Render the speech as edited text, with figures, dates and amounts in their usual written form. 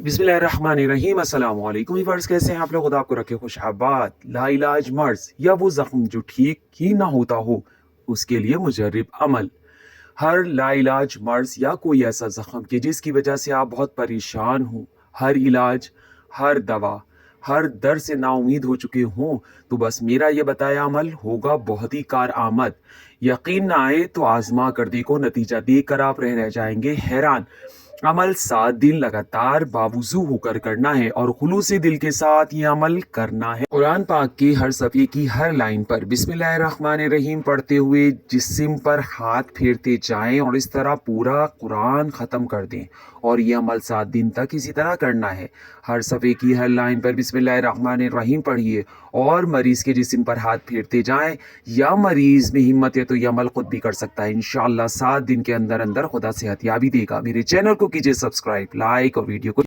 बिस्मिल्लाहिर्रहमानिर्रहीम अस्सलाम वालेकुम व्यूअर्स, कैसे हैं आप लोग? खुदा आपको रखे खुशहाबाद। लाइलाज मर्ज या वो जख्म जो ठीक ही ना होता हो, उसके लिए मुजर्रिब अमल। हर लाइलाज मर्ज या कोई ऐसा जख्म कि जिसकी वजह से आप बहुत परेशान हो, हर इलाज, हर दवा, हर दर से नाउमीद हो चुके हों, तो बस मेरा ये बताया अमल होगा बहुत ही कारआमद। यकीन ना आए तो आजमा कर देखो, नतीजा देखकर आप रह जाएंगे हैरान। अमल 7 दिन लगातार बावुज़ू होकर करना है और खुलूसी दिल के साथ ये अमल करना है। कुरान पाक की हर सफ़े की हर लाइन पर बिस्मिल्लाहिर्रहमानिर्रहीम पढ़ते हुए जिस्म पर हाथ फेरते जाएं और इस तरह पूरा कुरान ख़त्म कर दें। और ये अमल 7 दिन तक इसी तरह करना है। हर सफ़े की हर लाइन पर बिस्मिल्लाहिर्रहमानिर्रहीम पढ़िए और मरीज़ के जिस्म पर हाथ फेरते जाएं। या मरीज़ में हिम्मत है तो ये अमल खुद भी कर सकता है। इंशाअल्लाह 7 दिन के अंदर अंदर खुदा सेहतयाबी देगा। मेरे चैनल को कीजिए सब्सक्राइब, लाइक और वीडियो को